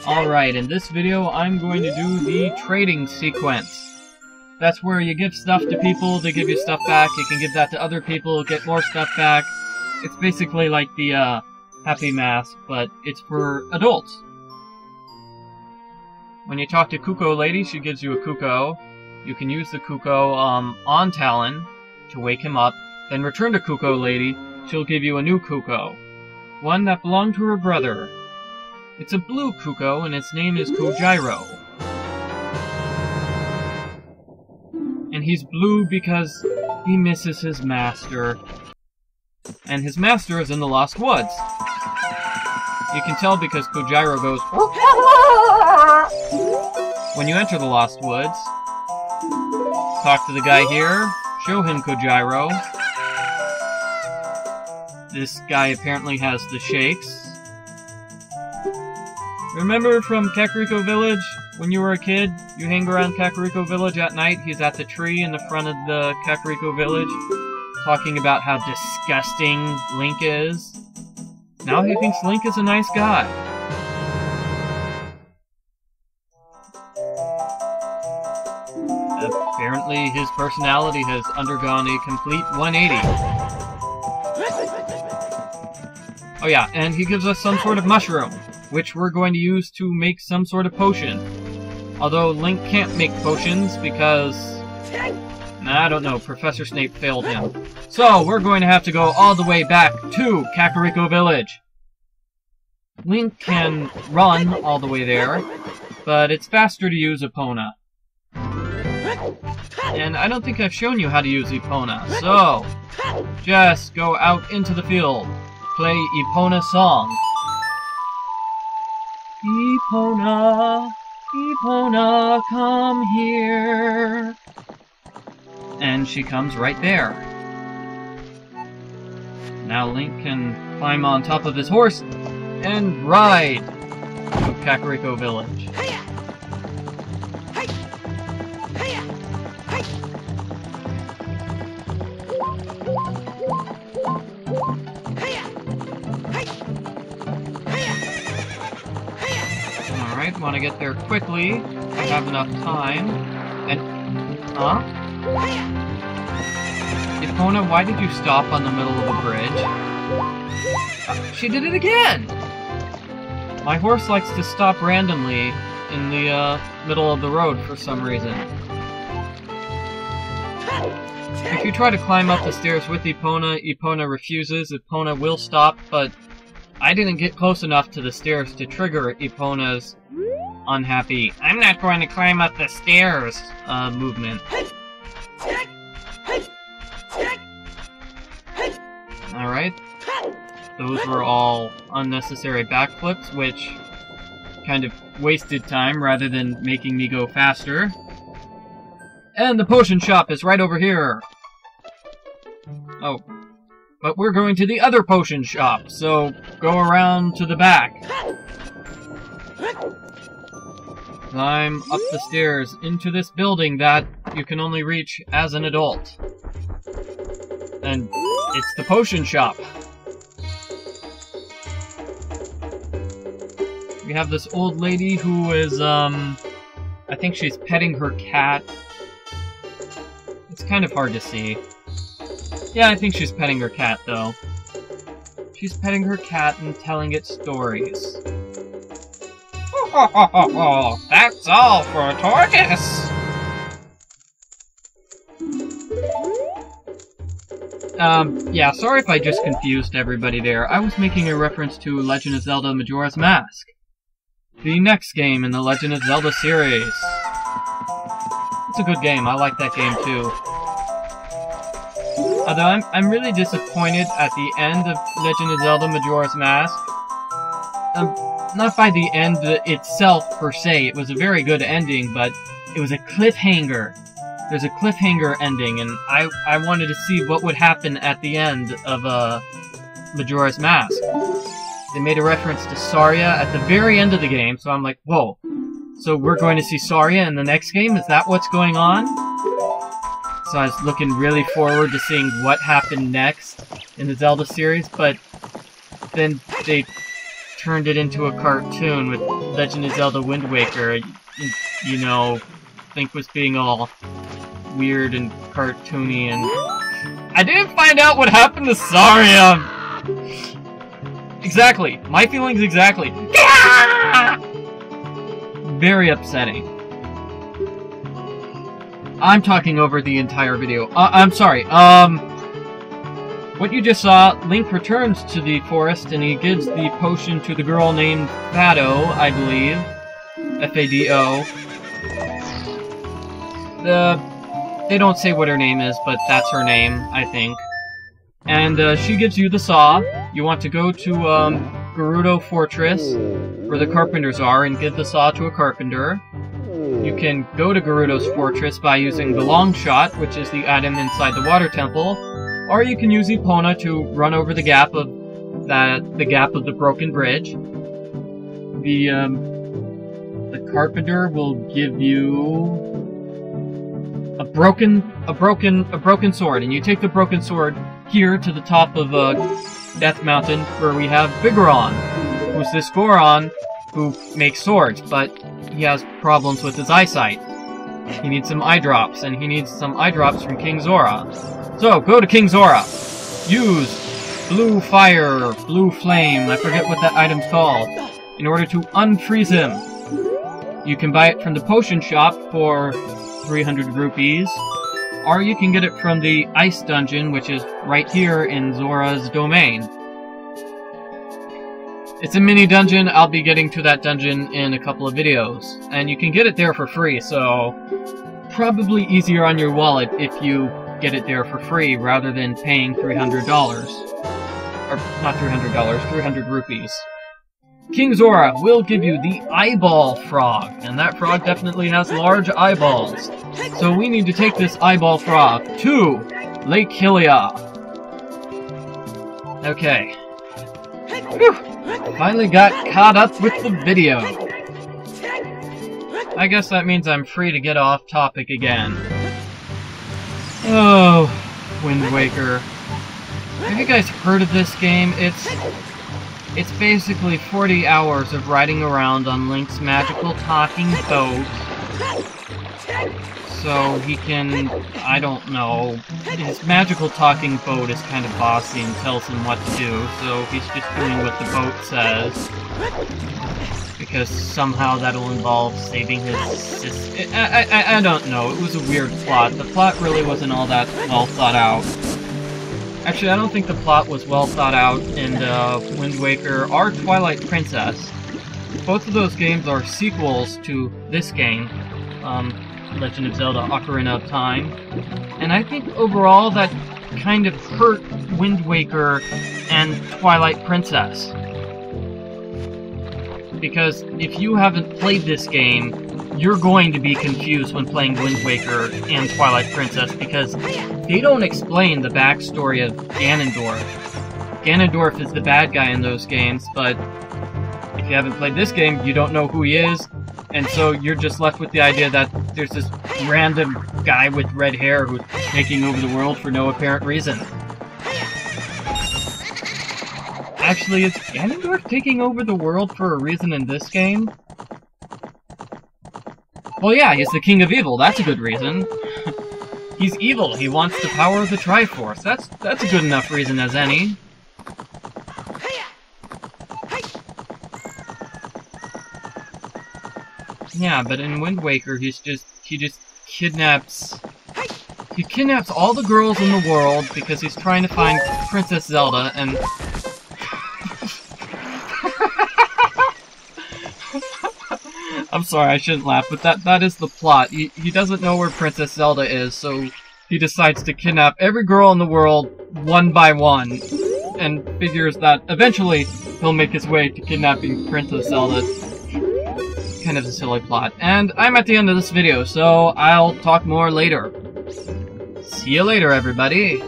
Alright, in this video I'm going to do the trading sequence. That's where you give stuff to people, they give you stuff back, you can give that to other people, get more stuff back. It's basically like the Happy Mask, but it's for adults. When you talk to Kuko Lady, she gives you a Kuko. You can use the Kuko on Talon to wake him up, then return to Kuko Lady, she'll give you a new Kuko. One that belonged to her brother. It's a blue Kuko, and its name is Kojiro. And he's blue because he misses his master. And his master is in the Lost Woods. You can tell because Kojiro goes when you enter the Lost Woods. Talk to the guy here, show him Kojiro. This guy apparently has the shakes. Remember from Kakariko Village? When you were a kid, you hang around Kakariko Village at night, he's at the tree in the front of the Kakariko Village, talking about how disgusting Link is. Now he thinks Link is a nice guy. Apparently his personality has undergone a complete 180. Oh yeah, and he gives us some sort of mushroom, which we're going to use to make some sort of potion. Although Link can't make potions because... I don't know, Professor Snape failed him. So, we're going to have to go all the way back to Kakariko Village. Link can run all the way there, but it's faster to use Epona. And I don't think I've shown you how to use Epona, so... just go out into the field. Play Epona song. Epona, Epona, come here. And she comes right there. Now Link can climb on top of his horse and ride to Kakariko Village. Alright, want to get there quickly. I have enough time. And... huh? Epona, why did you stop on the middle of a bridge? She did it again! My horse likes to stop randomly in the middle of the road for some reason. If you try to climb up the stairs with Epona, Epona refuses. Epona will stop, but I didn't get close enough to the stairs to trigger Epona's unhappy, I'm not going to climb up the stairs, movement. Alright. Those were all unnecessary backflips, which kind of wasted time rather than making me go faster. And the potion shop is right over here! Oh. But we're going to the other potion shop, so go around to the back. Climb up the stairs into this building that you can only reach as an adult. And it's the potion shop. We have this old lady who is, I think she's petting her cat. It's kind of hard to see. Yeah, I think she's petting her cat, though. She's petting her cat and telling it stories. That's all for a tortoise! Yeah, sorry if I just confused everybody there. I was making a reference to Legend of Zelda Majora's Mask. The next game in the Legend of Zelda series. It's a good game, I like that game too. Although I'm really disappointed at the end of Legend of Zelda Majora's Mask. Not by the end itself, per se. It was a very good ending, but it was a cliffhanger. There's a cliffhanger ending, and I wanted to see what would happen at the end of Majora's Mask. They made a reference to Saria at the very end of the game, so I'm like, whoa. So we're going to see Saria in the next game? Is that what's going on? So I was looking really forward to seeing what happened next in the Zelda series, but then they turned it into a cartoon with Legend of Zelda Wind Waker, you know, think was being all weird and cartoony, and I didn't find out what happened to Saria! Exactly. My feelings exactly. Very upsetting. I'm talking over the entire video. I'm sorry. What you just saw, Link returns to the forest and he gives the potion to the girl named Fado, I believe. F-A-D-O. They don't say what her name is, but that's her name, I think. And she gives you the saw. You want to go to Gerudo Fortress, where the carpenters are, and give the saw to a carpenter. You can go to Gerudo's Fortress by using the long shot, which is the item inside the water temple, or you can use Epona to run over the gap of the broken bridge. The carpenter will give you a broken sword, and you take the broken sword here to the top of Death Mountain, where we have Bigoron, who's this Goron who makes swords, but he has problems with his eyesight. He needs some eye drops, and he needs some eye drops from King Zora. So, go to King Zora. Use blue fire, blue flame, I forget what that item's called, in order to unfreeze him. You can buy it from the potion shop for 300 rupees, or you can get it from the ice dungeon, which is right here in Zora's domain. It's a mini dungeon. I'll be getting to that dungeon in a couple of videos, and you can get it there for free, so probably easier on your wallet if you get it there for free rather than paying $300. Or not $300, 300 rupees. King Zora will give you the eyeball frog, and that frog definitely has large eyeballs. So we need to take this eyeball frog to Lake Hylia. Okay. Whew. Finally got caught up with the video. I guess that means I'm free to get off topic again. Oh, Wind Waker. Have you guys heard of this game? It's basically 40 hours of riding around on Link's magical talking boat. So he can, I don't know, his magical talking boat is kind of bossy and tells him what to do, so he's just doing what the boat says. Because somehow that'll involve saving his sister. I don't know, it was a weird plot. The plot really wasn't all that well thought out. Actually, I don't think the plot was well thought out in Wind Waker or Twilight Princess. Both of those games are sequels to this game, Legend of Zelda Ocarina of Time. And I think overall that kind of hurt Wind Waker and Twilight Princess. Because if you haven't played this game, you're going to be confused when playing Wind Waker and Twilight Princess, because they don't explain the backstory of Ganondorf. Ganondorf is the bad guy in those games, but if you haven't played this game, you don't know who he is, and so you're just left with the idea that there's this random guy with red hair who's taking over the world for no apparent reason. Actually, is Ganondorf taking over the world for a reason in this game? Well, yeah, he's the king of evil. That's a good reason. He's evil. He wants the power of the Triforce. That's a good enough reason as any. Yeah, but in Wind Waker, he just kidnaps... He kidnaps all the girls in the world because he's trying to find Princess Zelda, and... I'm sorry, I shouldn't laugh, but that is the plot. He doesn't know where Princess Zelda is, so he decides to kidnap every girl in the world one by one, and figures that eventually he'll make his way to kidnapping Princess Zelda. Kind of a silly plot. And I'm at the end of this video, so I'll talk more later. See you later, everybody!